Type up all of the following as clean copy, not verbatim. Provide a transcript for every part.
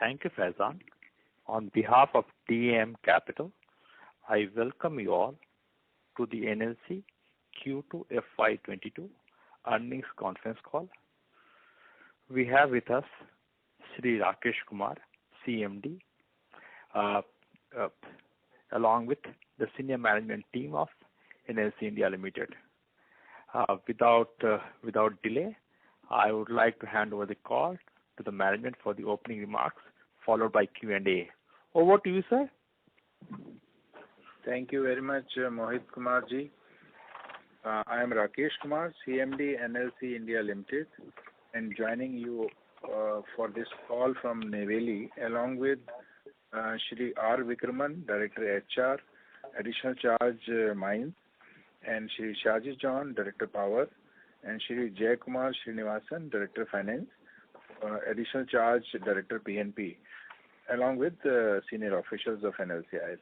Thank you, Faizan. On behalf of DAM Capital, I welcome you all to the NLC Q2 FY22 earnings conference call. We have with us Shri Rakesh Kumar, CMD, uh, uh, along with the senior management team of NLC India Limited. Without delay, I would like to hand over the call to the management for the opening remarks, followed by Q&A. Over to you, sir. Thank you very much, Mohit Kumar ji. I am Rakesh Kumar, CMD NLC India Limited, and joining you for this call from Neyveli, along with Shri R. Vikraman, Director HR, Additional Charge Mines, and Shri Shaji John, Director Power, and Shri Jay Kumar Srinivasan, Director Finance, Additional Charge Director PNP, along with senior officials of NLCIL.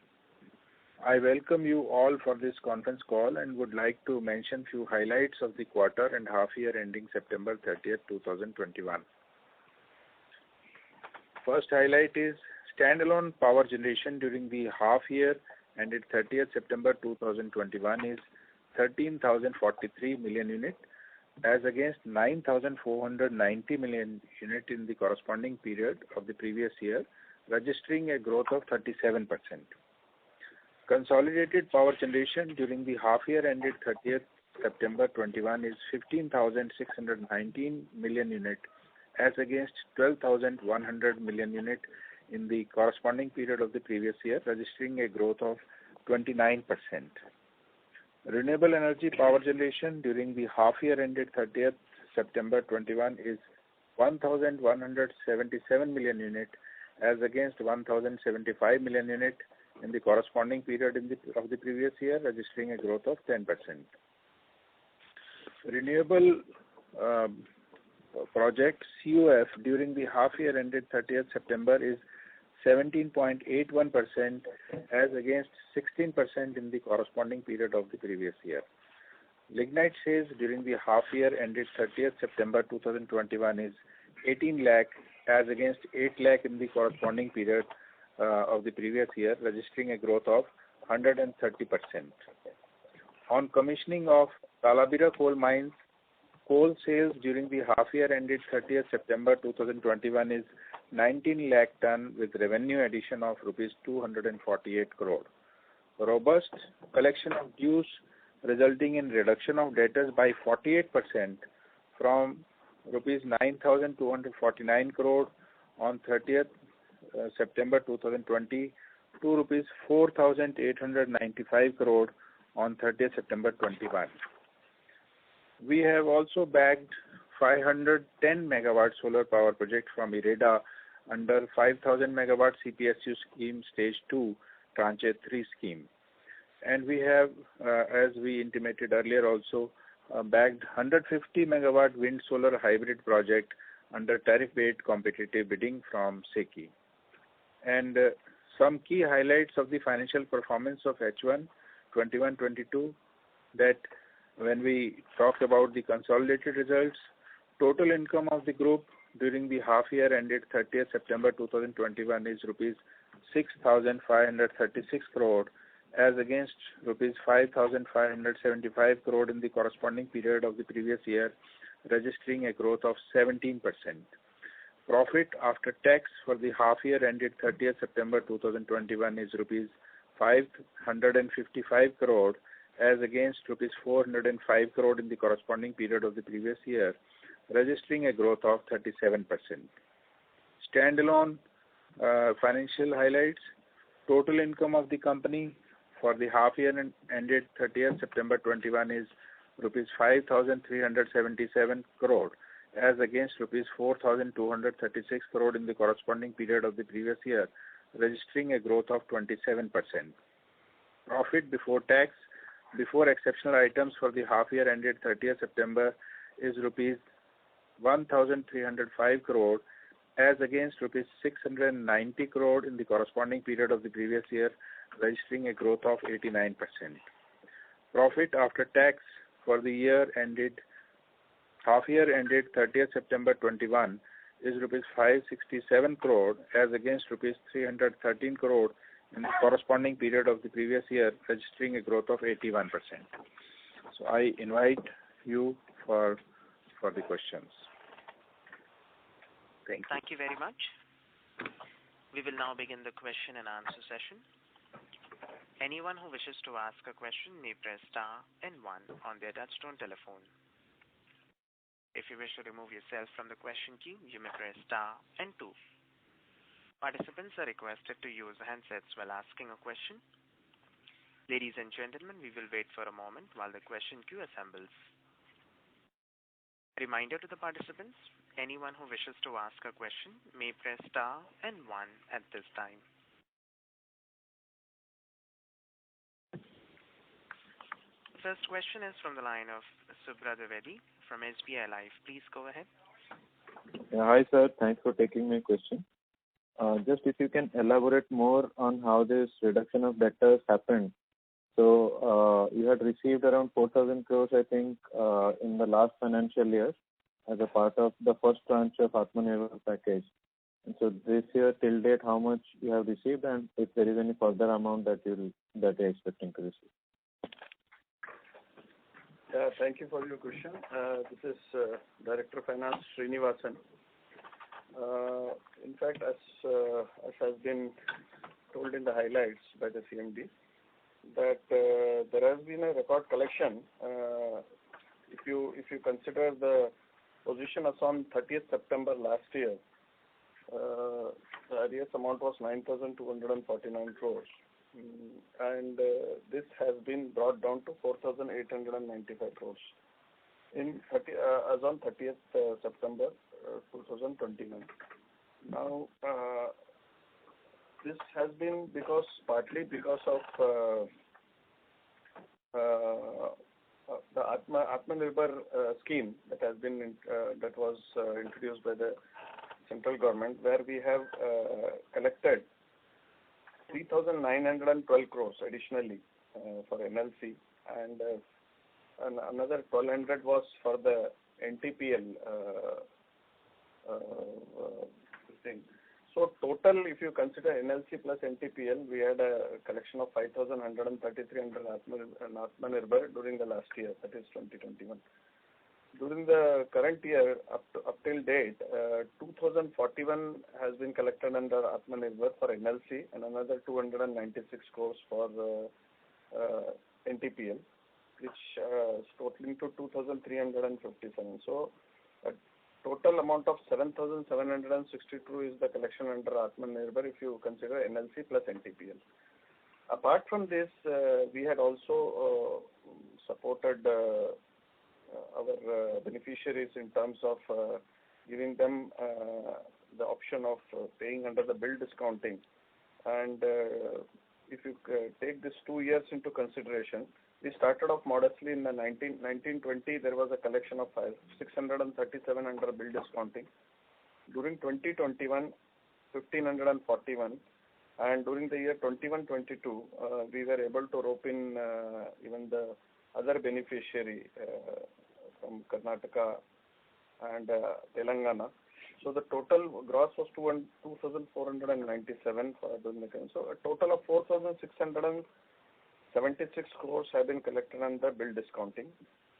I welcome you all for this conference call and would like to mention few highlights of the quarter and half year ending September 30th, 2021. First highlight is standalone power generation during the half year ended 30th September 2021 is 13,043 million unit as against 9,490 million unit in the corresponding period of the previous year, registering a growth of 37%. Consolidated power generation during the half year ended 30th September 21 is 15,619 million unit as against 12,100 million unit in the corresponding period of the previous year, registering a growth of 29%. Renewable energy power generation during the half year ended 30th September 21 is 1,177 million unit as against 1,075 million unit in the corresponding period of the previous year, registering a growth of 10%. Renewable project CUF during the half year ended 30th September is 17.81% as against 16% in the corresponding period of the previous year. Lignite sales during the half year ended 30th September 2021 is 18 lakh as against 8 lakh in the corresponding period of the previous year, registering a growth of 130%. On commissioning of Talabira coal mines, coal sales during the half year ended 30th September 2021 is 19 lakh ton with revenue addition of rupees 248 crore. Robust collection of dues resulting in reduction of debtors by 48% from rupees 9,249 crore on 30th September 2020 to rupees 4,895 crore on 30th September 21. We have also bagged 510 megawatt solar power project from IREDA under 5,000 megawatt CPSU scheme stage 2 tranche 3 scheme, and we have as we intimated earlier also bagged 150 megawatt wind solar hybrid project under tariff based competitive bidding from SECI. And some key highlights of the financial performance of H1 21-22, that when we talk about the consolidated results, total income of the group during the half year ended 30th September 2021 is rupees 6,536 crore as against rupees 5,575 crore in the corresponding period of the previous year, registering a growth of 17%. Profit after tax for the half year ended 30th September 2021 is rupees 555 crore as against rupees 405 crore in the corresponding period of the previous year, registering a growth of 37%. Standalone financial highlights. Total income of the company for the half year ended 30th September 21 is rupees 5,377 crore as against rupees 4,236 crore in the corresponding period of the previous year, registering a growth of 27%. Profit before tax, before exceptional items for the half year ended 30th September is rupees 1,305 crore as against rupees 690 crore in the corresponding period of the previous year, registering a growth of 89%. Profit after tax for the half year ended 30th September 21 is rupees 567 crore as against rupees 313 crore in the corresponding period of the previous year, registering a growth of 81%. So I invite you for the questions. Thank you. Thank you very much. We will now begin the question and answer session. Anyone who wishes to ask a question may press star and 1 on their touchtone telephone. If you wish to remove yourself from the question queue, you may press star and 2. Participants are requested to use handsets while asking a question. Ladies and gentlemen, we will wait for a moment while the question queue assembles. Reminder to the participants, anyone who wishes to ask a question may press star and 1 at this time. First question is from the line of Subhra Dwivedi from SBI Life. Please go ahead. Yeah, hi sir, thanks for taking my question. Just if you can elaborate more on how this reduction of debtors happened. So you had received around 4,000 crores, I think, in the last financial year as a part of the first tranche of Atmanirbhar package. And so this year till date, how much you have received, and if there is any further amount that you're expecting to receive? Thank you for your question. This is Director of Finance Srinivasan. In fact, as has been told in the highlights by the CMD, that there has been a record collection. If you consider the position as on 30th September last year, the arrears amount was 9,249 crores. And this has been brought down to 4,895 crores as on 30th September 2021. Now, this has been partly because of the Atmanirbhar scheme that was introduced by the central government, where we have collected 3,912 crores additionally for NLC, and another 1,200 was for the NTPL thing. So total, if you consider NLC plus NTPL, we had a collection of 5,133 under Atmanirbhar during the last year, that is 2021. During the current year, up till date, 2,041 has been collected under Atmanirbhar for NLC and another 296 crores for NTPL, which is totaling to 2,357. So a total amount of 7,762 is the collection under Atmanirbhar if you consider NLC plus NTPL. Apart from this, we had also supported our beneficiaries in terms of giving them the option of paying under the bill discounting. And if you take this 2 years into consideration, we started off modestly in the 1920. There was a collection of 637 under bill discounting. During 2021, 1,541, and during the year 21-22, we were able to rope in even the other beneficiary from Karnataka and Telangana. So the total gross was 2,497 for during the time. So a total of 4,676 crores have been collected under bill discounting.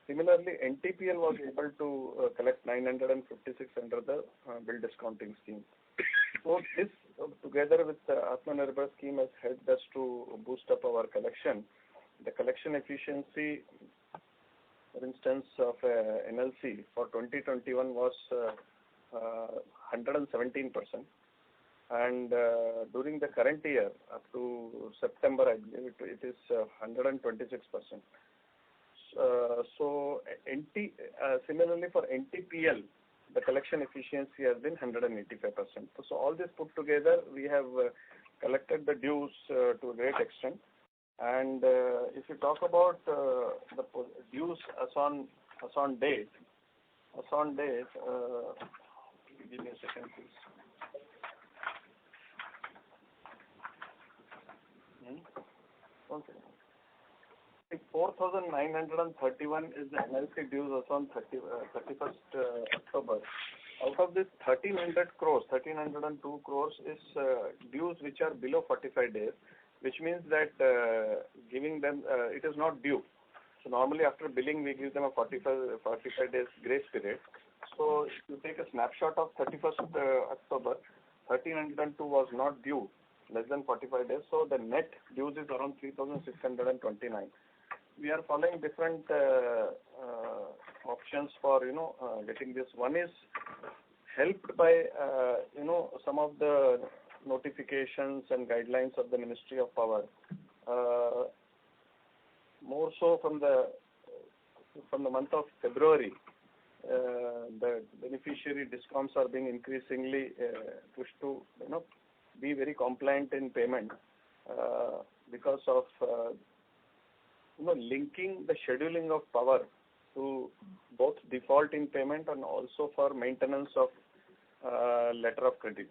Similarly, NTPL was able to collect 956 under the bill discounting scheme. So this, together with the Atmanirbhar scheme, has helped us to boost up our collection. The collection efficiency, for instance, of NLC for 2021 was 117%, and during the current year up to September, I believe it is 126%. So similarly for NTPL, the collection efficiency has been 185%. So all this put together, we have collected the dues to a great extent. And if you talk about the dues as on date, give me a second, please. Okay. 4,931 is the NLC dues as on 31st October, out of this 1302 crores is dues which are below 45 days, which means that giving them, it is not due. So normally after billing, we give them a 45 days grace period. So if you take a snapshot of 31st October, 1302 was not due, less than 45 days. So the net dues is around 3,629. We are following different options for, getting this. One is helped by, some of the notifications and guidelines of the Ministry of Power. More so from the month of February, the beneficiary DISCOMs are being increasingly pushed to, be very compliant in payment because of, linking the scheduling of power to both default in payment and also for maintenance of letter of credit.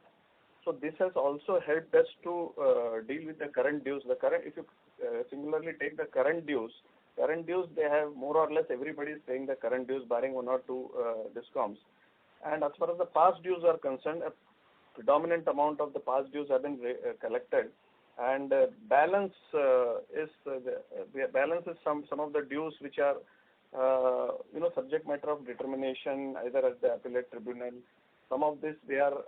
So this has also helped us to deal with the current dues. If you similarly take the current dues, they have more or less everybody is paying the current dues barring one or two DISCOMs. And as far as the past dues are concerned, a predominant amount of the past dues have been collected, and balance is some of the dues which are subject matter of determination either at the appellate tribunal. Some of this they are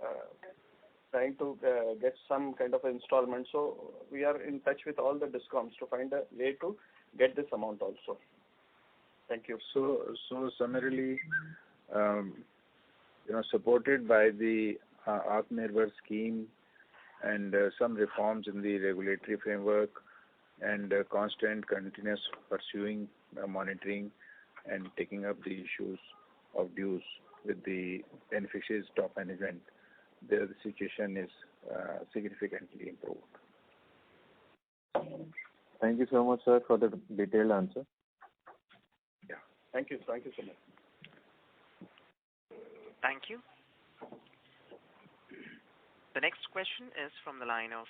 trying to get some kind of installment. So we are in touch with all the DISCOMs to find a way to get this amount also. Thank you. So summarily, supported by the Atmanirbhar scheme and some reforms in the regulatory framework and constant continuous pursuing, monitoring and taking up the issues of dues with the beneficiaries' top management, the situation is significantly improved. Thank you so much, sir, for the detailed answer. Yeah. Thank you so much. Thank you. The next question is from the line of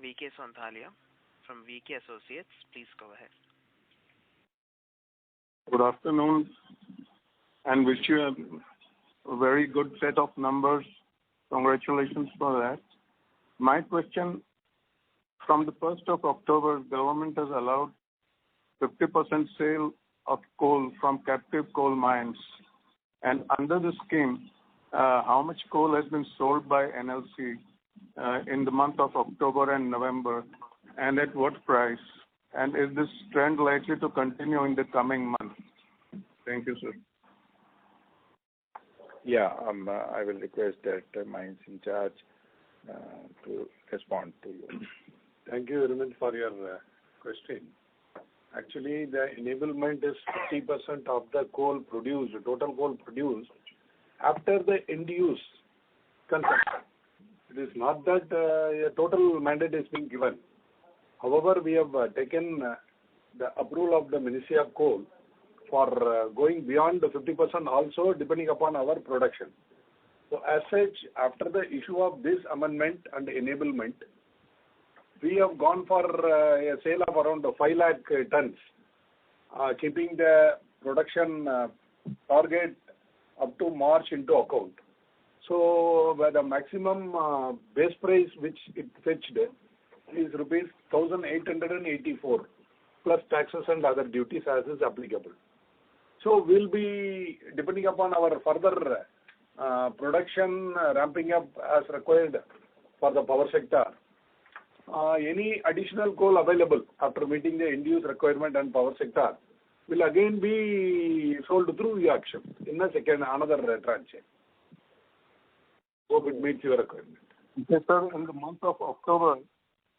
V.K. Sonthalia from V.K. Associates. Please go ahead. Good afternoon, and wish you a very good set of numbers. Congratulations for that. My question, from the 1st of October, government has allowed 50% sale of coal from captive coal mines. And under the scheme, how much coal has been sold by NLC in the month of October and November, and at what price? And is this trend likely to continue in the coming months? Thank you, sir. Yeah, I will request that mines in charge to respond to you. Thank you very much for your question. Actually, the enablement is 50% of the coal produced, total coal produced, after the end use consumption. It is not that a total mandate is being given. However, we have taken the approval of the Ministry of Coal for going beyond the 50% also depending upon our production. So as such, after the issue of this amendment and enablement, we have gone for a sale of around 5 lakh tons, keeping the production target up to March into account. So the maximum base price which it fetched is rupees 1,884 plus taxes and other duties as is applicable. So we'll be, depending upon our further production ramping up as required for the power sector, any additional coal available after meeting the end-use requirement and power sector will again be sold through e-auction in another tranche. Hope it meets your requirement. Yes, sir. In the month of October,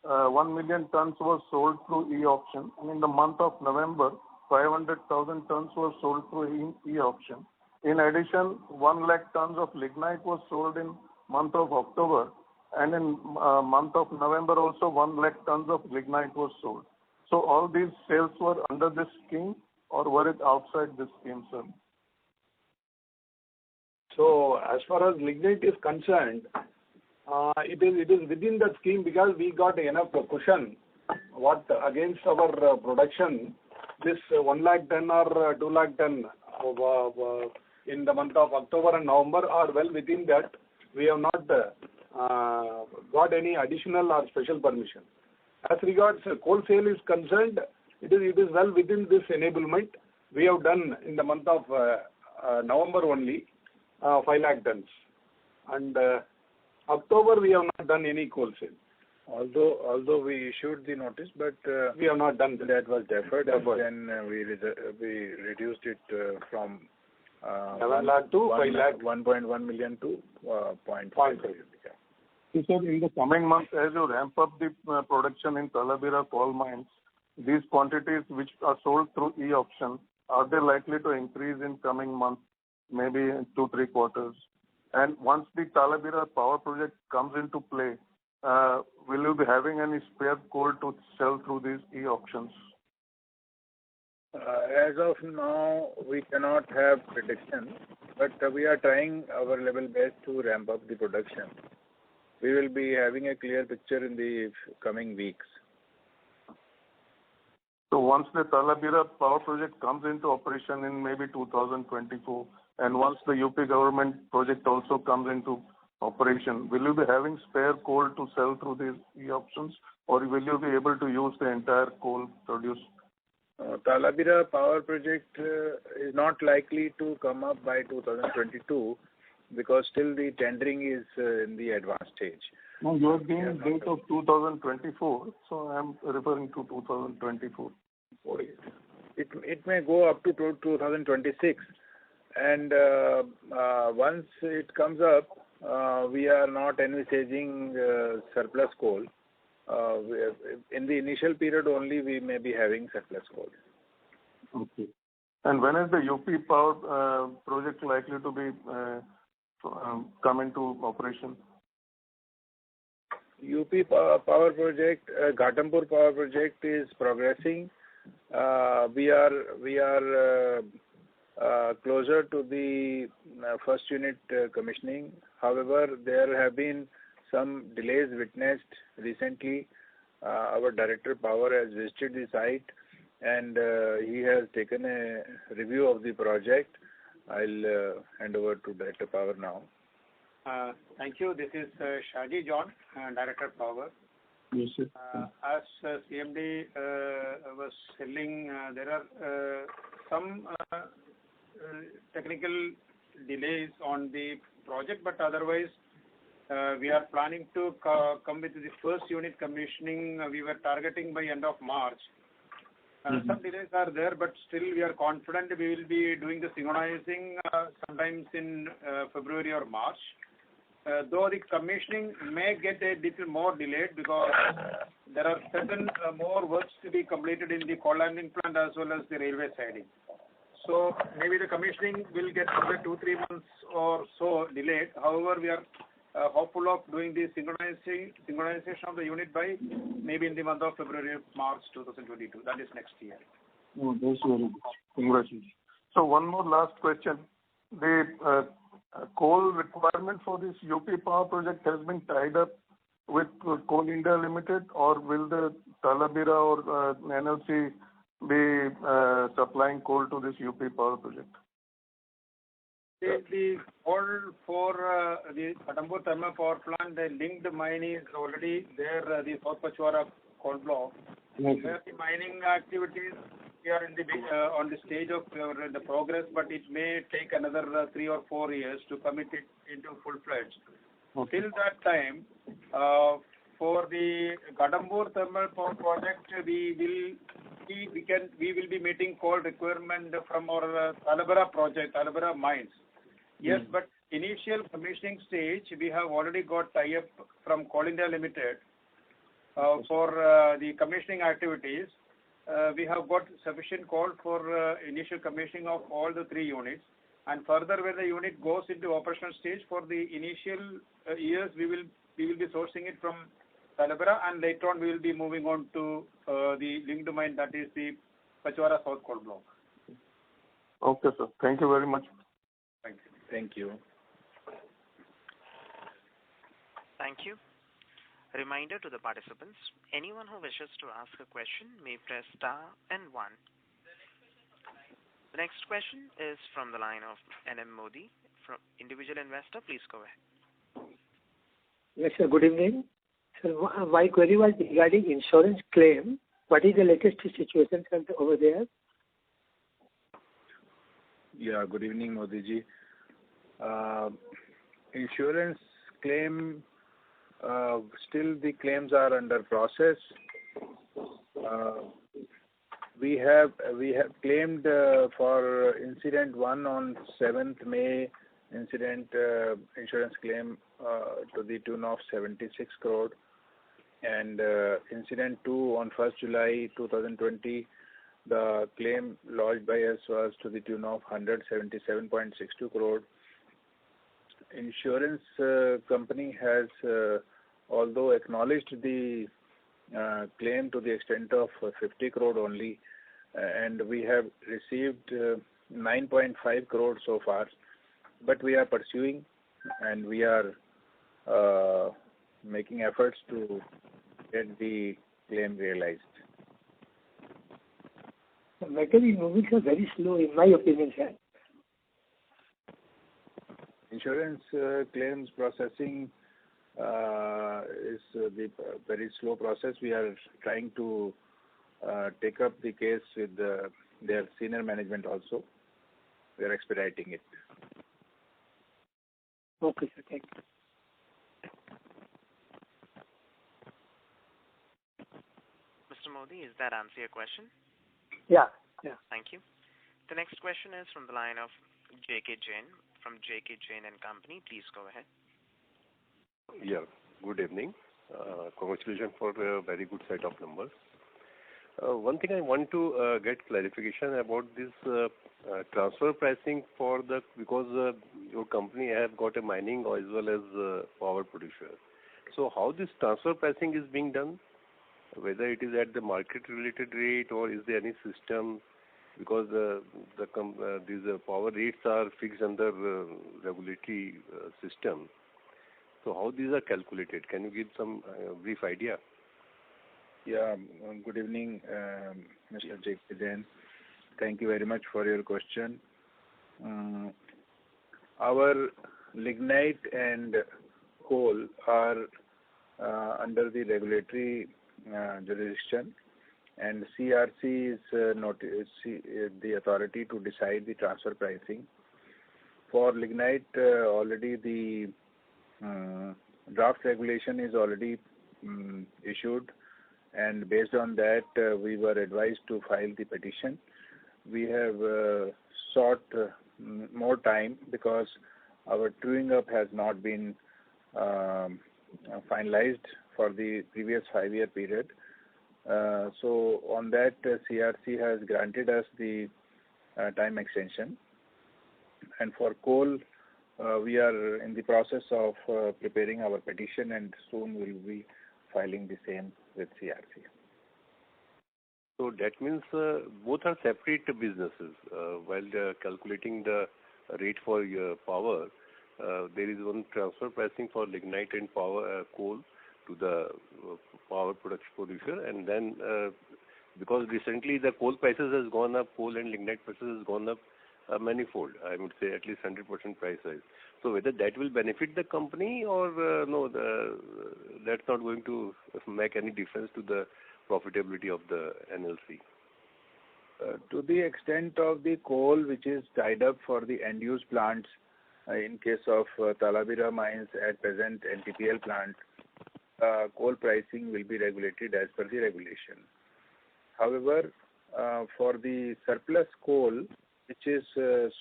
1 million tons was sold through e-auction, and in the month of November, 500,000 tons were sold through e-auction. In addition, 1 lakh tons of lignite was sold in month of October, and in month of November also 1 lakh tons of lignite was sold. So all these sales were under this scheme, or were it outside this scheme, sir? So as far as lignite is concerned, it is within the scheme because we got enough cushion what against our production. This 1 lakh ton or 2 lakh ton in the month of October and November are well within that. We have not got any additional or special permission. As regards coal sale is concerned, it is well within this enablement. We have done in the month of November only 5 lakh tons, and October we have not done any coal sale. Although we issued the notice, but We have not done that was deferred, and Deferred. then we reduced it from 7 lakh to 5 lakh. 1.1 million to 0.5 0.5. million. Yeah. So, sir, in the coming months, as you ramp up the production in Talabira coal mines, these quantities which are sold through e-auction, are they likely to increase in coming months, maybe in 2-3 quarters? And once the Talabira power project comes into play, will you be having any spare coal to sell through these e-auctions? As of now, we cannot have prediction, but we are trying our level best to ramp up the production. We will be having a clear picture in the coming weeks. So once the Talabira power project comes into operation in maybe 2024, and once the UP government project also comes into operation, will you be having spare coal to sell through these e-auctions, or will you be able to use the entire coal produced? Talabira power project is not likely to come up by 2022 because still the tendering is in the advanced stage. No, you are giving date of 2024, so I am referring to 2024. It may go up to 2026, and once it comes up, we are not envisaging surplus coal. In the initial period only, we may be having surplus coal. Okay. And when is the UP power project likely to be come into operation? UP power project, Ghatampur power project is progressing. We are closer to the first unit commissioning. However, there have been some delays witnessed recently. Our Director Power has visited the site, and he has taken a review of the project. I'll hand over to Director Power now. Thank you. This is Shaji John, Director Power. Yes, sir. As CMD was telling, there are some technical delays on the project, but otherwise we are planning to come with the first unit commissioning. We were targeting by end of March. Some delays are there, but still we are confident we will be doing the synchronizing sometimes in February or March. Though the commissioning may get a little more delayed because there are certain more works to be completed in the coal landing plant as well as the railway siding. So maybe the commissioning will get another 2-3 months or so delayed. However, we are hopeful of doing the synchronization of the unit by maybe in the month of February, March 2022. That is next year. Oh, that's very good. Congratulations. So one more last question. The coal requirement for this UP power project has been tied up with Coal India Limited, or will the Talabira or NLC be supplying coal to this UP power project? The coal for the Ghatampur thermal power plant, the linked mine is already there, the South Pachwara coal block. Okay. Where the mining activities, we are in the on the stage of the progress, but it may take another 3 or 4 years to commit it into full-fledged. Okay. Till that time, for the Ghatampur thermal power project, we will be meeting coal requirement from our Talabira project, Talabira mines. Yes, but initial commissioning stage, we have already got tie-up from Coal India Limited for the commissioning activities. We have got sufficient coal for initial commissioning of all the 3 units. And further, when the unit goes into operational stage for the initial years, we will be sourcing it from Talabira, and later on we will be moving on to the linked mine, that is the Pachwara South coal block. Okay, sir. Thank you very much. Thank you. Thank you. Thank you. A reminder to the participants, anyone who wishes to ask a question may press star and 1. The next question is from the line of N.M. Modi, from individual investor. Please go ahead. Yes, sir. Good evening. Sir, my query was regarding insurance claim. What is the latest situation over there? Yeah, good evening, Modi ji. Insurance claim, still the claims are under process. We have claimed for incident 1 on 7th May, incident insurance claim to the tune of 76 crore, and incident 2 on 1st July 2020, the claim lodged by us was to the tune of 177.62 crore. Insurance company has although acknowledged the claim to the extent of 50 crore only, and we have received 9.5 crore so far, but we are pursuing and we are making efforts to get the claim realized. The matter is moving very slow, in my opinion, sir. Insurance claims processing is the very slow process. We are trying to take up the case with their senior management also. We are expediting it. Okay, sir. Thank you. Mr. Modi, is that answer your question? Yeah. Thank you. The next question is from the line of J.K. Jain from J.K. Jain and Company. Please go ahead. Yeah, good evening. Congratulations for a very good set of numbers. One thing I want to get clarification about this transfer pricing because your company have got a mining as well as power producer. So how this transfer pricing is being done? Whether it is at the market related rate or is there any system? Because these power rates are fixed under regulatory system. So how these are calculated? Can you give some brief idea? Yeah, good evening, Mr. J.K. Jain. Thank you very much for your question. Our lignite and coal are under the regulatory jurisdiction, and CERC is the authority to decide the transfer pricing. For lignite, already the draft regulation is already issued, and based on that we were advised to file the petition. We have sought more time because our truing up has not been finalized for the previous 5-year period. So on that, CERC has granted us the time extension, and for coal we are in the process of preparing our petition, and soon we will be filing the same with CERC. So that means both are separate businesses. While calculating the rate for your power, there is one transfer pricing for lignite and power coal to the power producer, and then because recently the coal prices has gone up, coal and lignite prices has gone up manifold. I would say at least 100% price rise. So whether that will benefit the company or no, that's not going to make any difference to the profitability of the NLC. To the extent of the coal which is tied up for the end-use plants, in case of Talabira mines at present NTPL plant, coal pricing will be regulated as per the regulation. However, for the surplus coal which is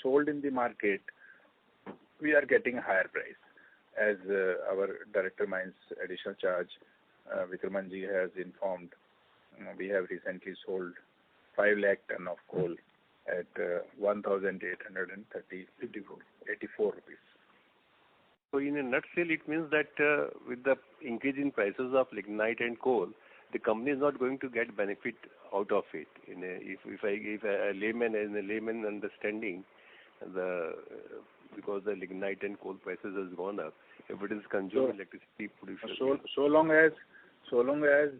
sold in the market, we are getting a higher price. As our Director Mines Additional Charge, Vikramanji has informed, we have recently sold 5 lakh ton of coal at 1,884 rupees. So in a nutshell, it means that with the increase in prices of lignite and coal, the company is not going to get benefit out of it. If a layman understanding, because the lignite and coal prices has gone up, if it is consumed electricity producer. So long as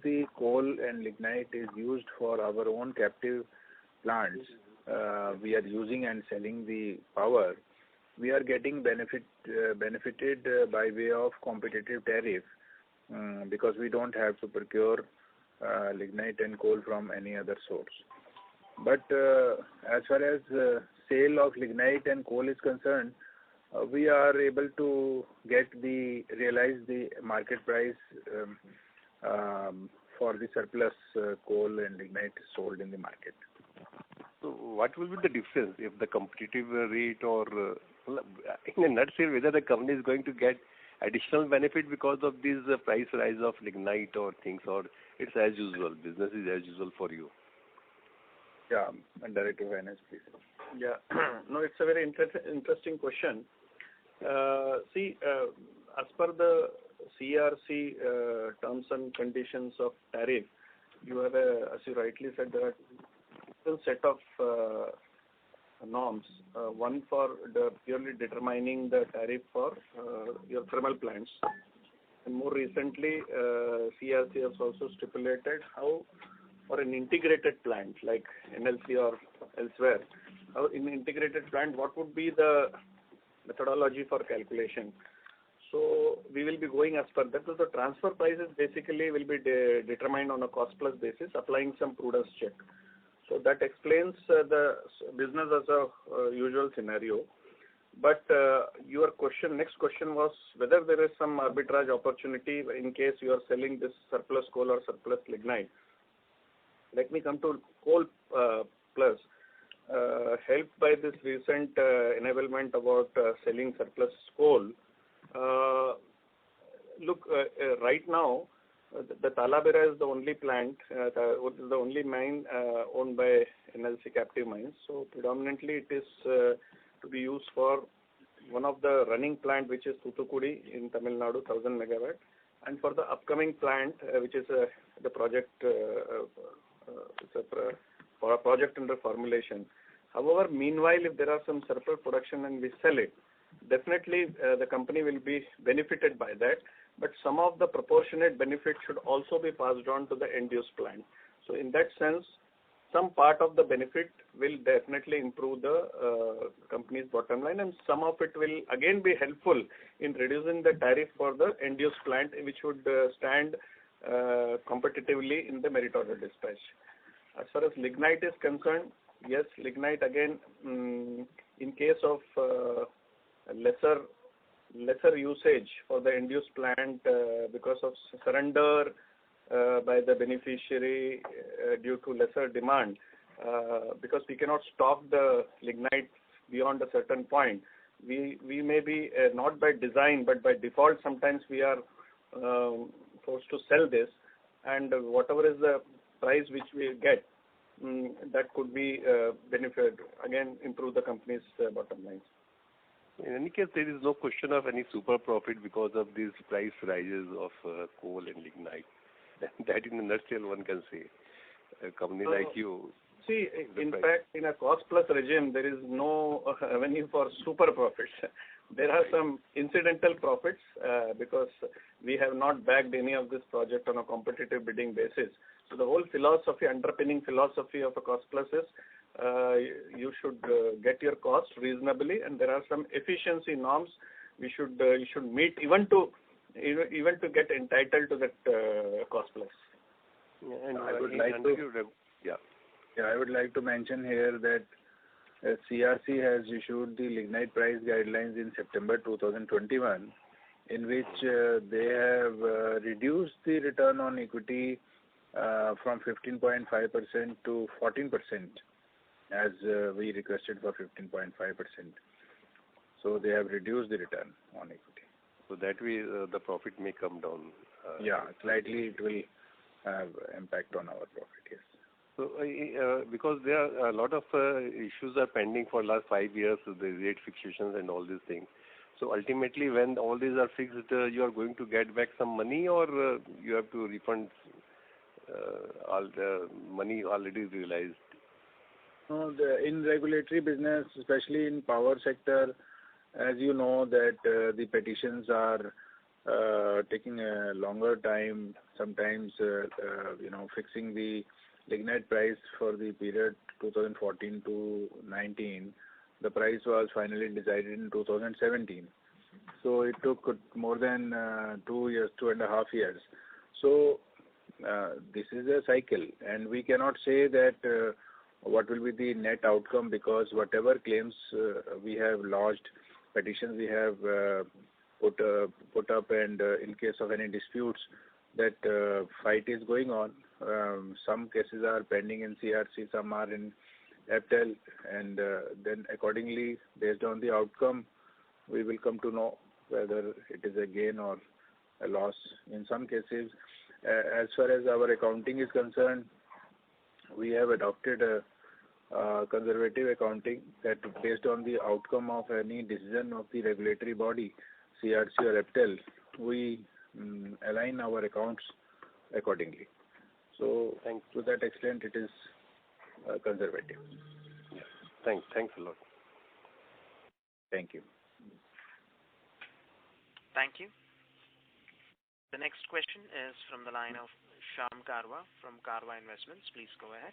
the coal and lignite is used for our own captive plants, we are using and selling the power, we are getting benefited by way of competitive tariff because we don't have to procure lignite and coal from any other source. But as far as sale of lignite and coal is concerned, we are able to realize the market price for the surplus coal and lignite sold in the market. So what will be the difference if the competitive rate or in a nutshell, whether the company is going to get additional benefit because of this price rise of lignite or things, or it's as usual, business is as usual for you? Yeah, and Director of Finance, please. Yeah, no, it's a very interesting question. See, as per the CERC terms and conditions of tariff, you have as you rightly said, there are a set of norms. One for purely determining the tariff for your thermal plants, and more recently, CERC has also stipulated how for an integrated plant like NLC or elsewhere, how in integrated plant, what would be the methodology for calculation. So we will be going as per that. So the transfer prices basically will be determined on a cost plus basis, applying some prudence check. So that explains the business as a usual scenario. But your next question was whether there is some arbitrage opportunity in case you are selling this surplus coal or surplus lignite. Let me come to coal plus. Helped by this recent enablement about selling surplus coal, right now, the Talabira is the only plant, the only mine owned by NLC captive mines. So predominantly it is to be used for one of the running plant, which is Thoothukudi in Tamil Nadu, 1000 megawatt, and for the upcoming plant, which is the project, it's a project under formulation. However, meanwhile, if there are some surplus production and we sell it, definitely the company will be benefited by that. But some of the proportionate benefit should also be passed on to the end-use plant. So in that sense, some part of the benefit will definitely improve the company's bottom line, and some of it will again be helpful in reducing the tariff for the end-use plant, which would stand competitively in the merit order dispatch. As far as lignite is concerned, yes, lignite again, in case of lesser usage for the end-use plant because of surrender by the beneficiary due to lesser demand, because we cannot stock the lignite beyond a certain point. We may be not by design but by default sometimes we are forced to sell this, and whatever is the price which we get, that could be benefit, again improve the company's bottom line. In any case, there is no question of any super profit because of these price rises of coal and lignite. That in a nutshell one can say. A company like you. See, in fact, in a cost plus regime, there is no avenue for super profits. There are some incidental profits because we have not bagged any of this project on a competitive bidding basis. So the whole philosophy, underpinning philosophy of a cost plus is you should get your cost reasonably, and there are some efficiency norms you should meet even to get entitled to that cost plus. Yeah, and I would like to I would like to mention here that CERC has issued the lignite price guidelines in September 2021, in which they have reduced the return on equity from 15.5% to 14%, as we requested for 15.5%. So they have reduced the return on equity. So that way the profit may come down. Slightly it will have impact on our profit, yes. So because there are a lot of issues are pending for last 5 years, the rate fixations and all these things. So ultimately when all these are fixed, you are going to get back some money, or you have to refund all the money already realized? No, in regulatory business, especially in power sector, as you know that the petitions are taking a longer time, sometimes fixing the lignite price for the period 2014 to 19, the price was finally decided in 2017. So it took more than 2 years, 2.5 years. So this is a cycle, and we cannot say that what will be the net outcome, because whatever claims we have lodged, petitions we have put up, and in case of any disputes, that fight is going on. Some cases are pending in CRC, some are in APTEL, and then accordingly, based on the outcome, we will come to know whether it is a gain or a loss. In some cases, as far as our accounting is concerned, we have adopted a conservative accounting, that based on the outcome of any decision of the regulatory body, CRC or APTEL, we align our accounts accordingly. So to that extent, it is conservative. Thanks a lot. Thank you. Thank you. The next question is from the line of Shyam Karwa from Karwa Investments. Please go ahead.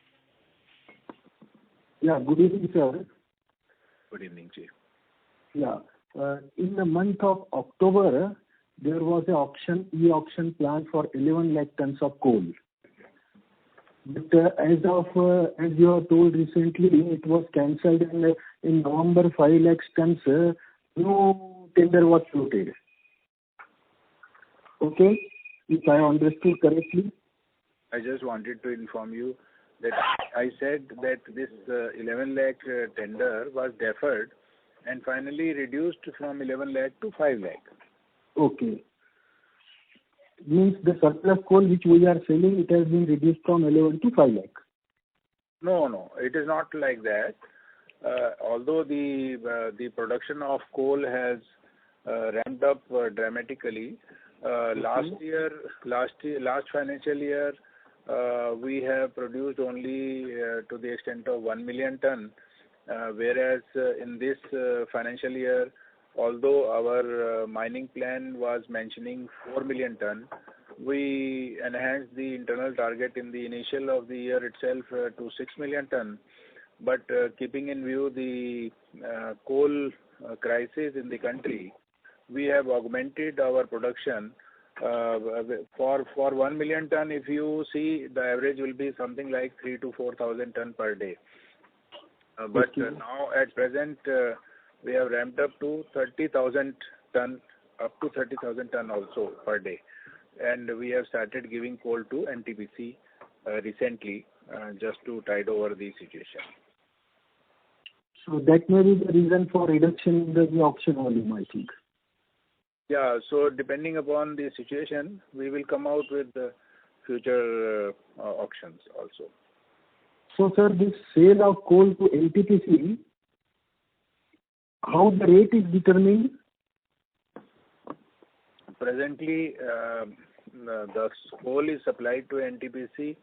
Yeah, good evening, sir. Good evening, Chief. Yeah. In the month of October, there was an e-auction plan for 11 lakh tons of coal. But as you have told recently, it was cancelled, and in November 5 lakh tons, no tender was floated. Okay, if I understood correctly. I just wanted to inform you that I said that this 11 lakh tender was deferred and finally reduced from 11 lakh to 5 lakh. Okay. Means the surplus coal which we are selling, it has been reduced from 11 to 5 lakh. No, it is not like that. Although the production of coal has ramped up dramatically, last financial year, we have produced only to the extent of 1 million ton, whereas in this financial year, although our mining plan was mentioning 4 million ton, we enhanced the internal target in the initial of the year itself to 6 million ton. But keeping in view the coal crisis in the country, we have augmented our production for 1 million ton. If you see, the average will be something like 3,000 to 4,000 ton per day. But now at present, we have ramped up to 30,000 ton, up to 30,000 ton also per day, and we have started giving coal to NTPC recently, just to tide over the situation. So that may be the reason for reduction in the auction volume, I think. Yeah, so depending upon the situation, we will come out with the future auctions also. So, sir, this sale of coal to NTPC, how the rate is determined? Presently, the coal is supplied to NTPC.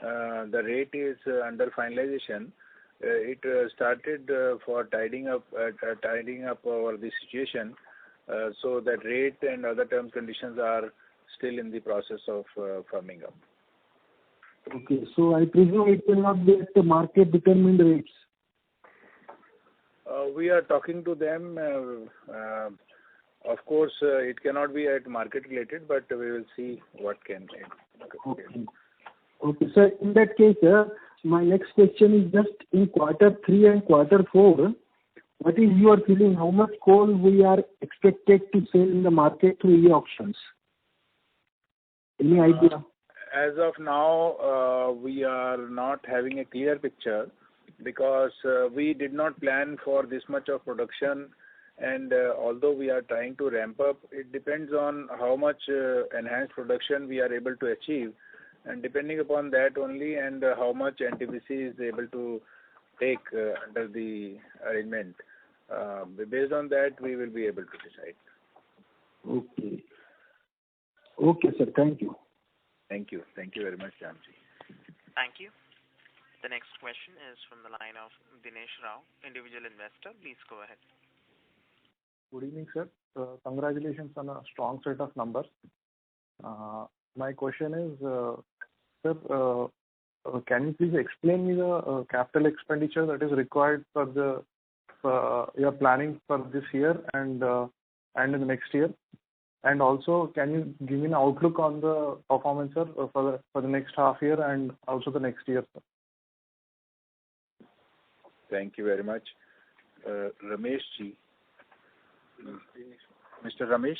The rate is under finalization. It started for tidying up over the situation. So that rate and other terms conditions are still in the process of firming up. Okay, so I presume it will not be at the market determined rates. We are talking to them. Of course, it cannot be at market related, but we will see what can be. Okay, sir. In that case, my next question is just in quarter 3 and quarter 4, what is your feeling? How much coal we are expected to sell in the market through e-auctions? Any idea? As of now, we are not having a clear picture, because we did not plan for this much of production, and although we are trying to ramp up, it depends on how much enhanced production we are able to achieve, and depending upon that only, and how much NTPC is able to take under the arrangement. Based on that, we will be able to decide. Okay. Okay, sir. Thank you. Thank you. Thank you very much, Jamji. Thank you. The next question is from the line of Dinesh Rao, individual investor. Please go ahead. Good evening, sir. Congratulations on a strong set of numbers. My question is, sir, can you please explain me the capital expenditure that is required for the you're planning for this year and in the next year? And also, can you give me an outlook on the performance, sir, for the next half year and also the next year, sir? Thank you very much. Ramesh ji. Mr. Ramesh?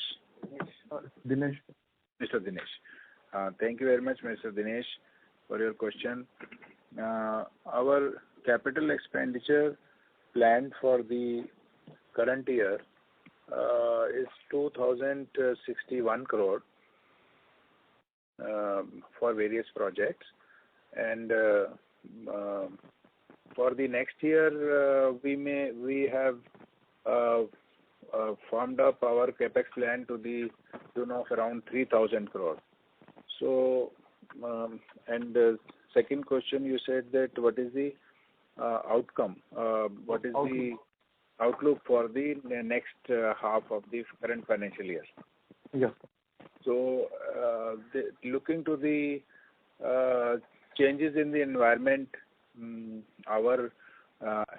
Dinesh. Mr. Dinesh. Thank you very much, Mr. Dinesh, for your question. Our capital expenditure planned for the current year is 2,061 crore for various projects, and for the next year we have formed up our capex plan to the tune of around 3,000 crore. So, and the second question, you said that what is the outcome? What is the outlook for the next half of the current financial year? Yes. So, looking to the changes in the environment, our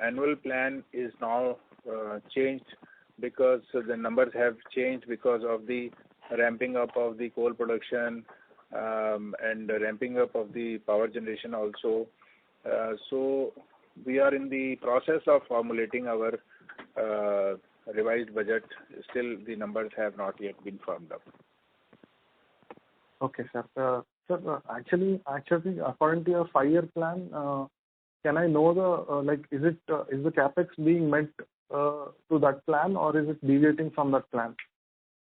annual plan is now changed because the numbers have changed because of the ramping up of the coal production and ramping up of the power generation also. So we are in the process of formulating our revised budget. Still, the numbers have not yet been firmed up. Okay, sir. Sir, actually, according to your 5-year plan, can I know the is the capex being met to that plan, or is it deviating from that plan?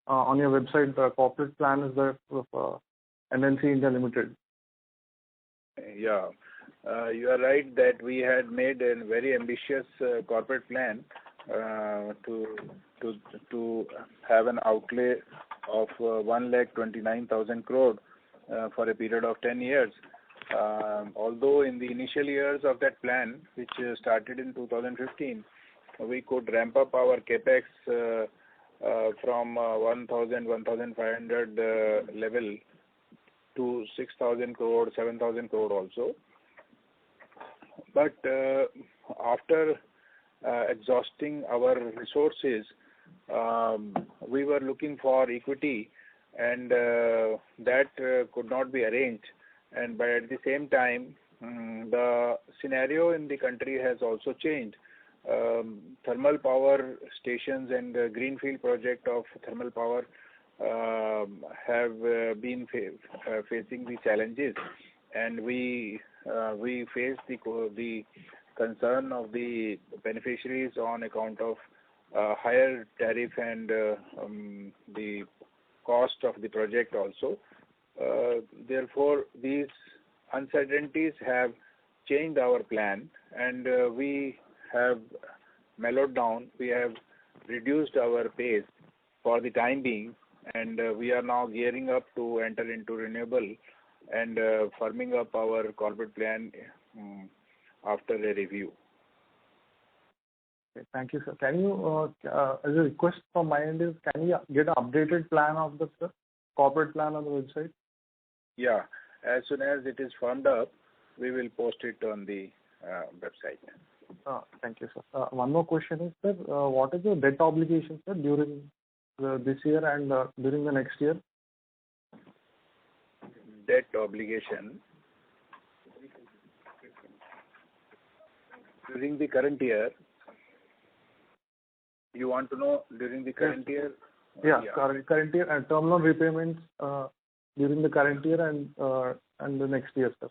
On your website, the corporate plan is that of NLC India Limited. Yeah, you are right that we had made a very ambitious corporate plan to have an outlay of 1,29,000 crore for a period of 10 years. Although in the initial years of that plan, which started in 2015, we could ramp up our capex from 1,500 level to 6,000 crore, 7,000 crore also. But after exhausting our resources, we were looking for equity, and that could not be arranged. And but at the same time, the scenario in the country has also changed. Thermal power stations and greenfield project of thermal power have been facing the challenges, and we face the concern of the beneficiaries on account of higher tariff and the cost of the project also. Therefore, these uncertainties have changed our plan, and we have mellowed down. We have reduced our pace for the time being, and we are now gearing up to enter into renewable and firming up our corporate plan after a review. Okay, thank you, sir. Can you, as a request from my end, is can you get an updated plan of the corporate plan on the website? Yeah, as soon as it is firmed up, we will post it on the website. Thank you, sir. One more question is, sir, what is the debt obligation, sir, during this year and during the next year? Debt obligation during the current year. You want to know during the current year? Yeah. Current year and term loan repayments during the current year and the next year, sir.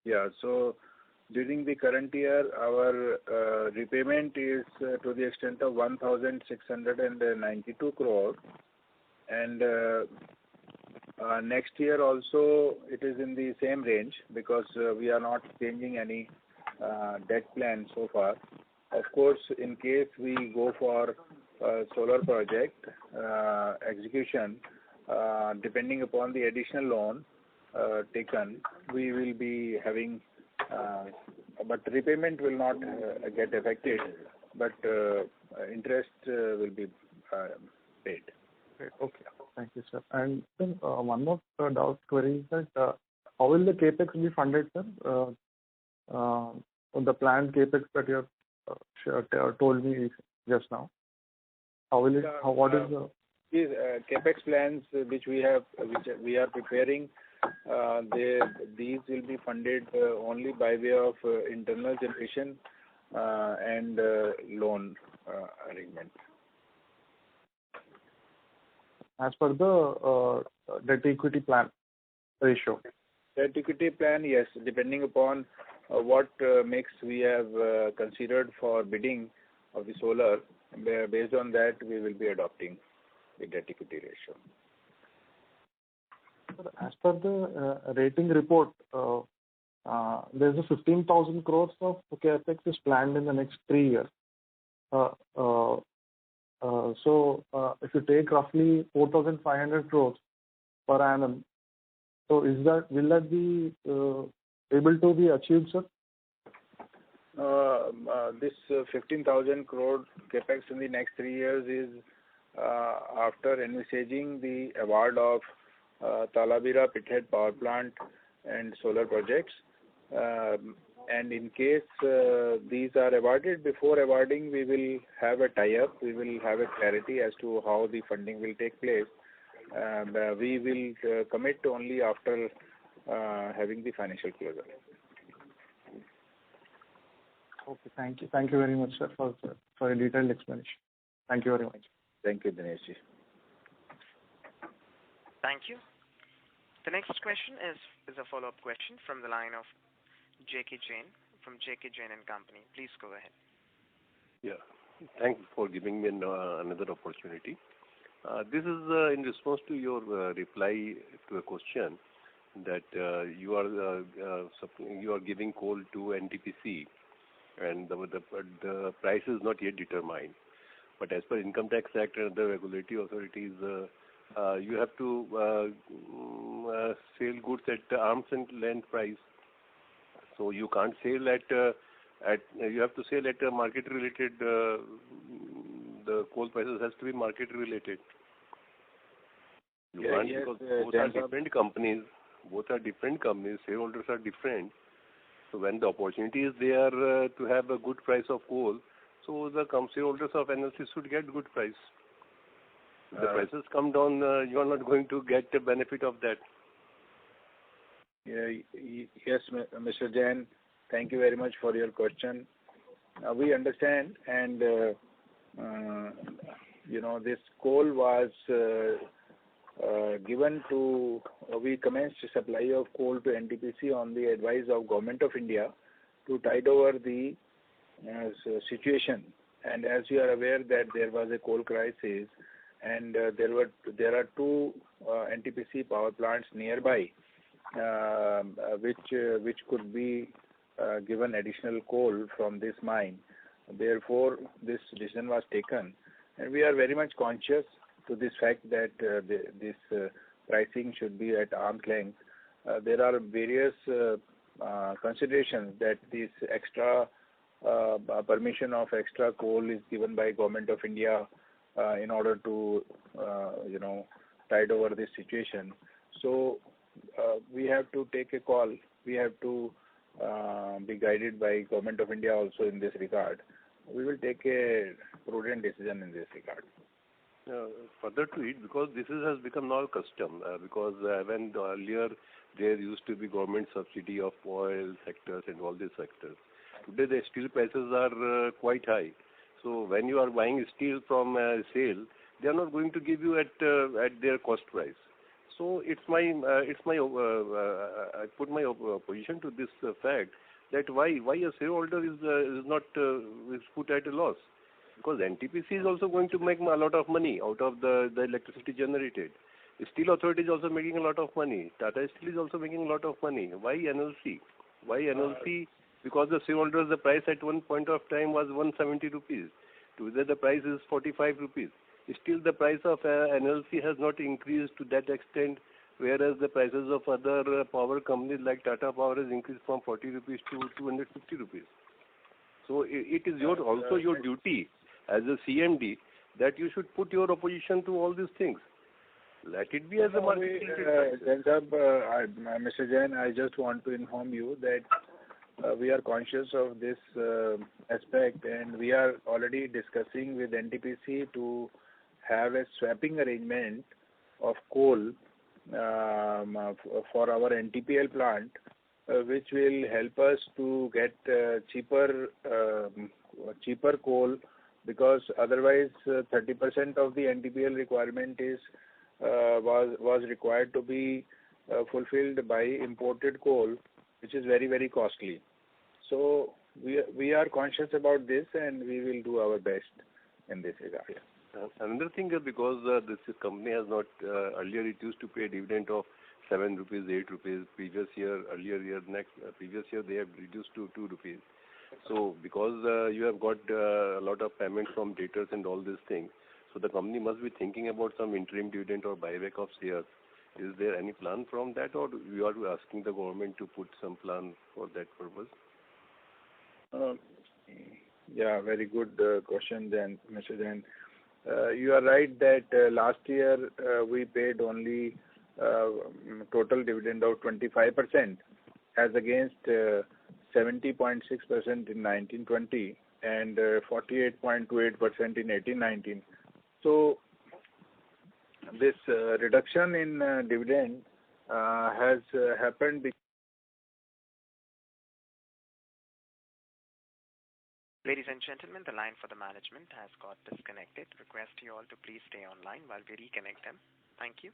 Yeah. So during the current year, our repayment is to the extent of 1,692 crore, and next year also it is in the same range because we are not changing any debt plan so far. Of course, in case we go for solar project execution, depending upon the additional loan taken, we will be having, but repayment will not get affected, but interest will be paid. Okay. Thank you, sir. And then one more doubt query is that how will the capex be funded, sir? The planned capex that you have told me just now. How will it? What is the? These capex plans which we are preparing, these will be funded only by way of internal generation and loan arrangement. As per the debt equity plan ratio. Debt equity plan, yes, depending upon what mix we have considered for bidding of the solar, based on that we will be adopting the debt equity ratio. As per the rating report, there's a 15,000 crores of capex is planned in the next 3 years. So if you take roughly 4,500 crores per annum, so will that be able to be achieved, sir? This 15,000 crore capex in the next 3 years is after envisaging the award of Talabira Pithead power plant and solar projects. And in case these are awarded, before awarding we will have a tie-up, we will have a clarity as to how the funding will take place. We will commit only after having the financial closure. Okay, thank you. Thank you very much, sir, for a detailed explanation. Thank you very much. Thank you, Dinesh ji. Thank you. The next question is a follow-up question from the line of J.K. Jain from J.K. Jain & Company. Please go ahead. Yeah. Thanks for giving me another opportunity. This is in response to your reply to a question that you are giving coal to NTPC and the price is not yet determined. But as per Income Tax Act and other regulatory authorities, you have to sell goods at arm's length price. So you can't sell you have to sell at a market related. The coal prices has to be market related. You can't, because both are different companies. Both are different companies. Shareholders are different. So when the opportunity is there to have a good price of coal, so the shareholders of NLC should get good price. If the prices come down, you are not going to get the benefit of that. Yes, Mr. Jain, thank you very much for your question. We understand, and this coal was given to. We commenced supply of coal to NTPC on the advice of Government of India to tide over the situation. And as you are aware that there was a coal crisis, and there are two NTPC power plants nearby, which could be given additional coal from this mine. Therefore, this decision was taken, and we are very much conscious to this fact that this pricing should be at arm's length. There are various considerations that this extra permission of extra coal is given by Government of India in order to tide over this situation. So we have to take a call. We have to be guided by Government of India also in this regard. We will take a prudent decision in this regard. Further to it, because this has become now custom, because when earlier there used to be government subsidy of oil sectors and all these sectors. Today the steel prices are quite high. So when you are buying steel from sale, they are not going to give you at their cost price. So I put my opposition to this fact that why a shareholder is not is put at a loss, because NTPC is also going to make a lot of money out of the electricity generated. The Steel Authority is also making a lot of money. Tata Steel is also making a lot of money. Why NLC? Why NLC? Because the shareholders, the price at one point of time was 170 rupees. Today the price is 45 rupees. Still the price of NLC has not increased to that extent, whereas the prices of other power companies like Tata Power has increased from 40 rupees to 250 rupees. So it is also your duty as a CMD that you should put your opposition to all these things. let it be as a market. Mr. Jain, I just want to inform you that we are conscious of this aspect, and we are already discussing with NTPC to have a swapping arrangement of coal for our NTPL plant, which will help us to get cheaper coal, because otherwise 30% of the NTPL requirement was required to be fulfilled by imported coal, which is very, very costly. So we are conscious about this, and we will do our best in this regard. Another thing is because this company has not earlier it used to pay a dividend of 7 rupees, 8 rupees. Previous year they have reduced to 2 rupees. So because you have got a lot of payment from debtors and all these things, so the company must be thinking about some interim dividend or buyback of shares. Is there any plan from that, or you are asking the government to put some plan for that purpose? Yeah, very good question then, Mr. Jain. You are right that last year we paid only total dividend of 25% as against 70.6% in 1920 and 48.28% in 1819. So this reduction in dividend has happened because Ladies and gentlemen, the line for the management has got disconnected. Request you all to please stay online while we reconnect them. Thank you.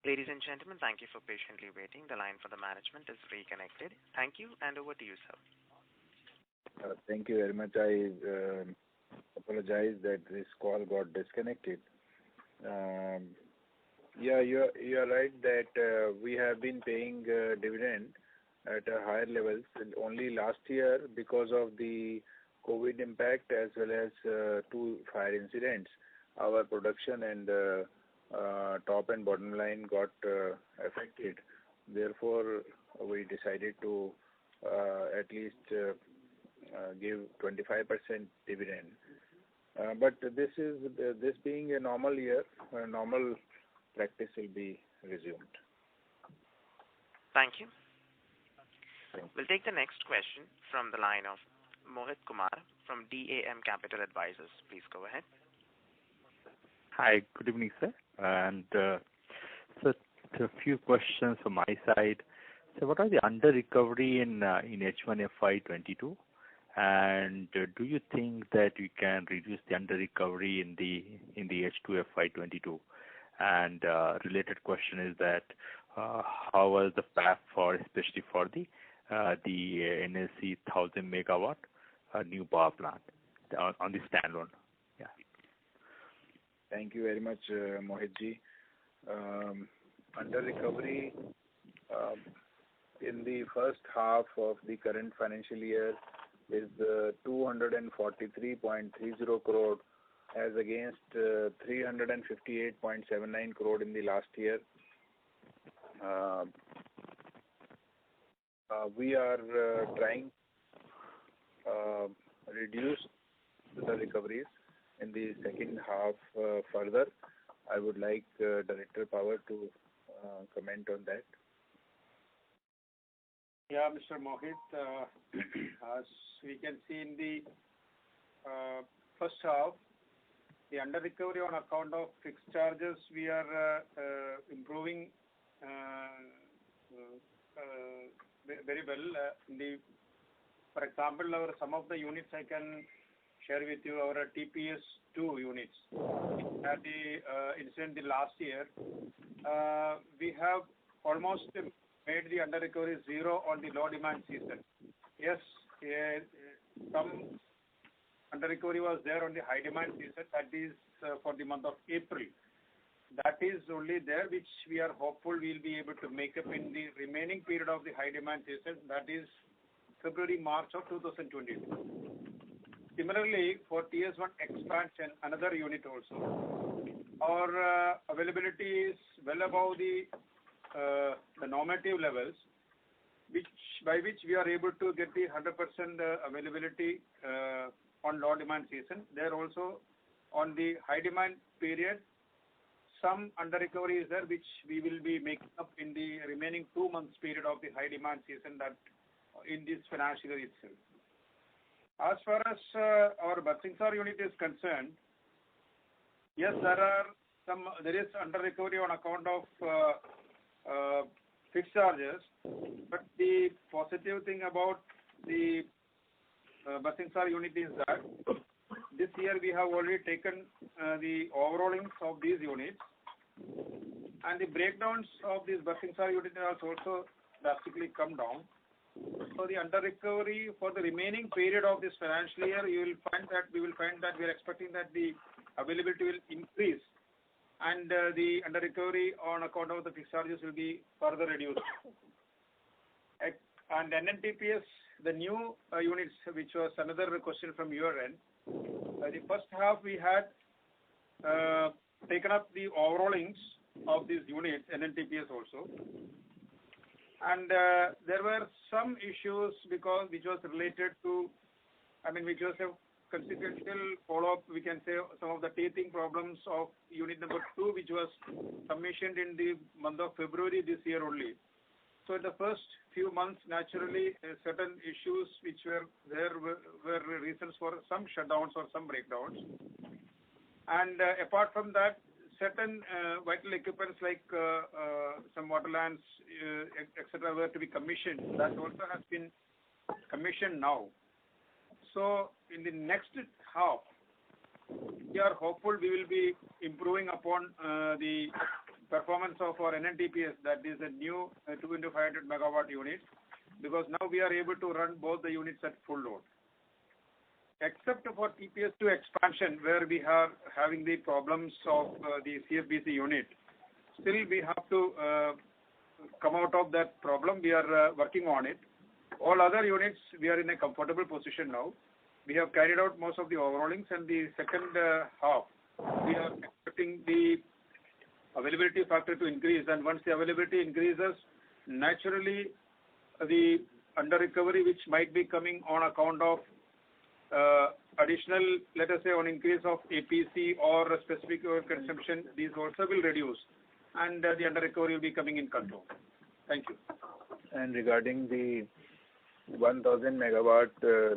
Ladies and gentlemen, thank you for patiently waiting. The line for the management is reconnected. Thank you, and over to you, sir. Thank you very much. I apologize that this call got disconnected. Yeah, you are right that we have been paying dividend at a higher levels. Only last year, because of the COVID impact as well as two fire incidents, our production and top and bottom line got affected. Therefore, we decided to at least give 25% dividend. But this being a normal year, normal practice will be resumed. Thank you. We'll take the next question from the line of Mohit Kumar from DAM Capital Advisors. Please go ahead. Hi, good evening, sir. And so a few questions from my side. So what are the under recovery in H1 FY22? And do you think that we can reduce the under recovery in the H2 FY22? And related question is that how was the path for, especially for the NLC 1000 megawatt new power plant on the standalone? Yeah. Thank you very much, Mohitji. Under recovery in the first half of the current financial year is 243.30 crore as against 358.79 crore in the last year. We are trying reduce the recoveries in the second half further. I would like Director Power to comment on that. Yeah, Mr. Mohit, as we can see in the first half, the under recovery on account of fixed charges, we are improving very well. For example, some of the units I can share with you, our TPS2 units. At the incident the last year, we have almost made the under recovery zero on the low demand season. Yes, some under recovery was there on the high demand season, that is for the month of April. That is only there which we are hopeful we will be able to make up in the remaining period of the high demand season, that is February, March of 2022. Similarly, for TS1 expansion, another unit also, our availability is well above the normative levels, by which we are able to get the 100% availability on low demand season. There also on the high demand period, some under recovery is there which we will be making up in the remaining 2 months period of the high demand season, that in this financial year itself. As far as our Barsingsar unit is concerned, yes, there is under recovery on account of fixed charges, but the positive thing about the Barsingsar unit is that this year we have already taken the overhaulings of these units, and the breakdowns of this Barsingsar unit has also drastically come down. So the under recovery for the remaining period of this financial year, we will find that we are expecting that the availability will increase, and the under recovery on account of the fixed charges will be further reduced. And NNTPS, the new units, which was another question from your end. The first half we had taken up the overhaulings of these units, NNTPS also. And there were some issues which was related to, which was a consequential follow-up, we can say, some of the teething problems of unit number 2, which was commissioned in the month of February this year only. So in the first few months, naturally, certain issues which were there were reasons for some shutdowns or some breakdowns. And apart from that, certain vital equipments like some water lines, etc., were to be commissioned. That also has been commissioned now. So in the next half, we are hopeful we will be improving upon the performance of our NNTPS, that is a new 2 into 500 megawatt unit, because now we are able to run both the units at full load. Except for TPS2 expansion, where we are having the problems of the CFBC unit, still we have to come out of that problem. We are working on it. All other units, we are in a comfortable position now. We have carried out most of the overhaulings, and the second half, we are expecting the availability factor to increase. And once the availability increases, naturally, the under recovery, which might be coming on account of additional, let us say, on increase of APC or a specific consumption, these also will reduce, and the under recovery will be coming in control. Thank you. And regarding the 1,000 megawatt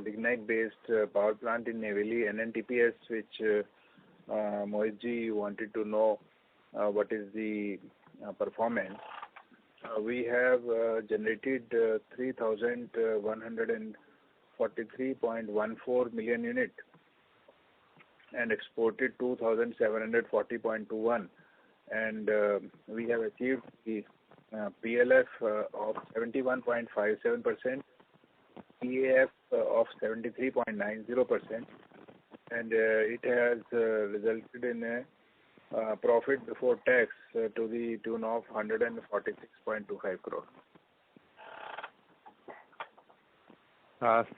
lignite-based power plant in Neyveli, NNTPS, which Mohitji wanted to know what is the performance. We have generated 3,143.14 million unit and exported 2,740.21, and we have achieved the PLF of 71.57%, EAF of 73.90%, and it has resulted in a profit before tax to the tune of 146.25 crore.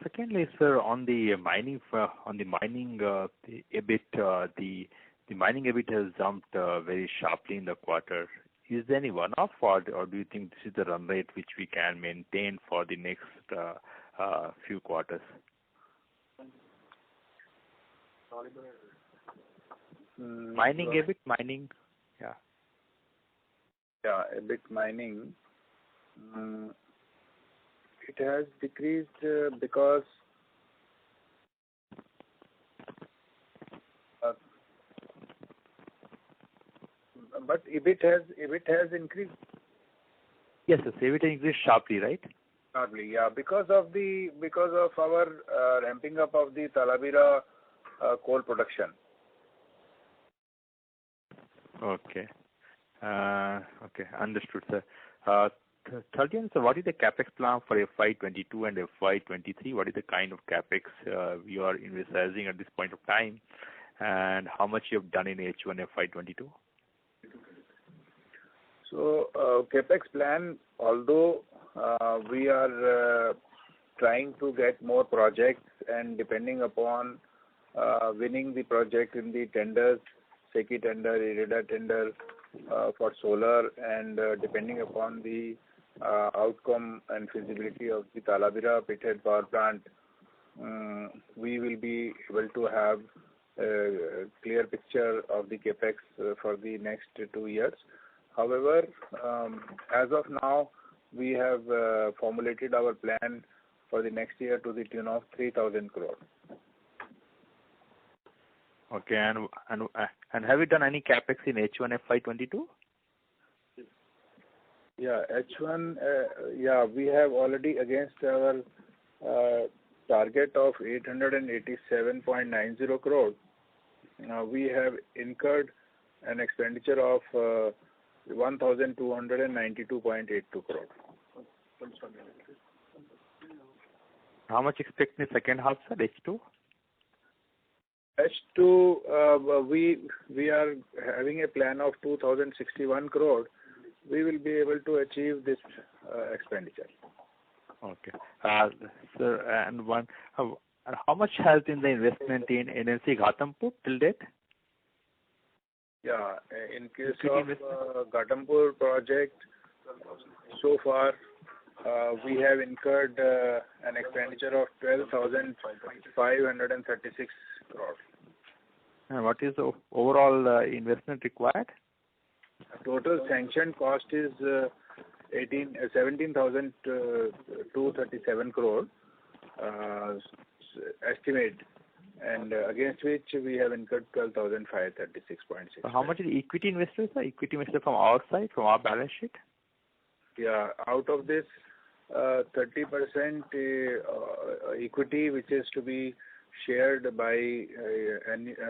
Secondly, sir, on the mining, the EBIT, the mining EBIT has jumped very sharply in the quarter. Is there any one-off, or do you think this is the run rate which we can maintain for the next few quarters? Mining EBIT, yeah. Yeah, EBIT mining. It has decreased because but EBIT has increased. Yes, sir. EBIT increased sharply, right? Sharply, yeah, because of our ramping up of the Talabira coal production. Okay. Okay, understood, sir. Thirdly, sir, what is the capex plan for FY22 and FY23? What is the kind of capex you are envisaging at this point of time, and how much you have done in H1 FY22? So, capex plan, although we are trying to get more projects, and depending upon winning the project in the tenders, SECI tender, IREDA tender for solar, and depending upon the outcome and feasibility of the Talabira pithead power plant, we will be able to have a clear picture of the capex for the next 2 years. However, as of now, we have formulated our plan for the next year to the tune of 3,000 crore. Okay, and have you done any capex in H1 FY22? Yeah, H1, we have already, against our target of 887.90 crore, we have incurred an expenditure of 1,292.82 crore. How much expect in the second half, sir, H2? H2, we are having a plan of 2,061 crore. We will be able to achieve this expenditure. Okay. Sir, and how much has been the investment in NLC Ghatampur till date? Yeah, in case of Ghatampur project, so far we have incurred an expenditure of 12,536 crore. And what is the overall investment required? Total sanctioned cost is 17,237 crore estimate, and against which we have incurred 12,536.6. So how much is equity invested, sir? Equity invested from our side, from our balance sheet? Yeah, out of this, 30% equity, which is to be shared by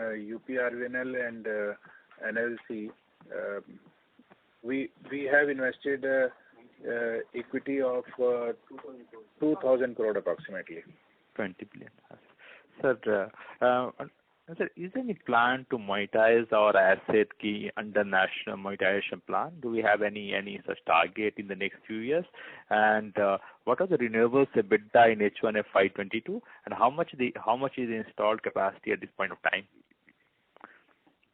UPRVNL and NLC. We have invested equity of 2,000 crore approximately. 20 billion. Sir, sir, is there any plan to monetize our asset key under national monetization plan? Do we have any such target in the next few years? And what are the renewables EBITDA in H1 FY22, and how much is the installed capacity at this point of time?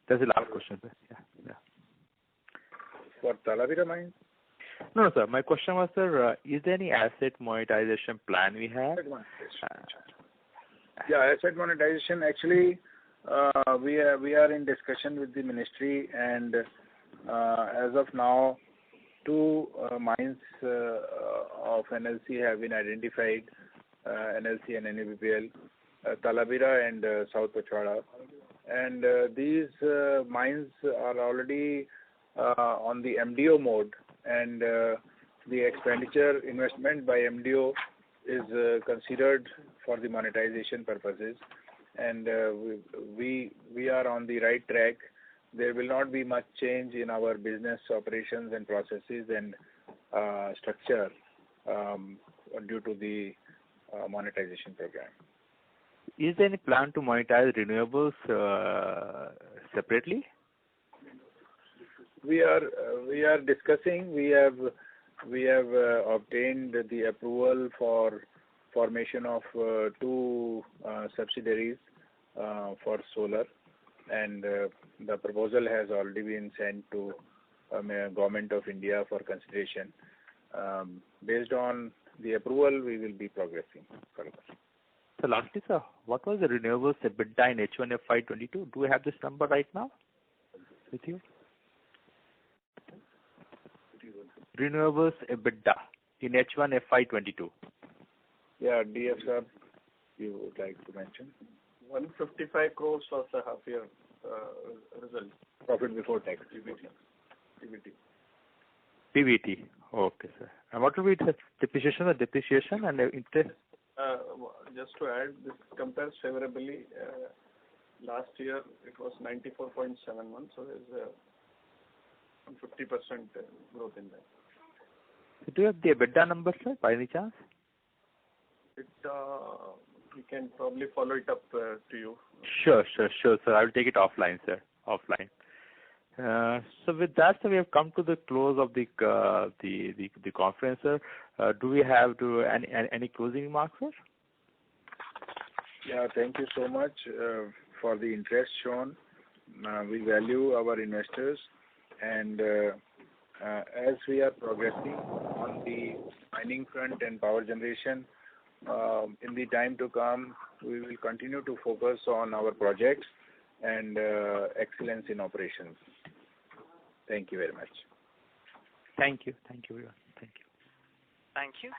That's the last question, sir. Yeah. For Talabira mine? No, sir. My question was, sir, is there any asset monetization plan we have? Yeah, asset monetization. Actually, we are in discussion with the ministry, and as of now, 2 mines of NLC have been identified NLC and NABPL, Talabira and South Pachwara. And these mines are already on the MDO mode, and the expenditure investment by MDO is considered for the monetization purposes, and we are on the right track. There will not be much change in our business operations and processes and structure due to the monetization program. Is there any plan to monetize renewables separately? We are discussing. We have obtained the approval for formation of two subsidiaries for solar, and the proposal has already been sent to Government of India for consideration. Based on the approval, we will be progressing further. So lastly, sir, what was the renewables EBITDA in H1 FY22? Do you have this number right now with you? Renewables EBITDA in H1 FY22. Yeah, DF sir, you would like to mention? 155 crores was the half year result. Profit before tax. PBT. Okay, sir. And what will be the depreciation and interest? Just to add, this compares favorably. Last year it was 94.71, so there's a 50% growth in that. So do you have the EBITDA number, sir, by any chance? We can probably follow it up to you. Sure, sir. I will take it offline, sir. Offline. So with that, sir, we have come to the close of the conference, sir. Do we have any closing remarks, sir? Yeah, thank you so much for the interest shown. We value our investors, and as we are progressing on the mining front and power generation, in the time to come, we will continue to focus on our projects and excellence in operations. Thank you very much. Thank you. Thank you, everyone. Thank you. Thank you.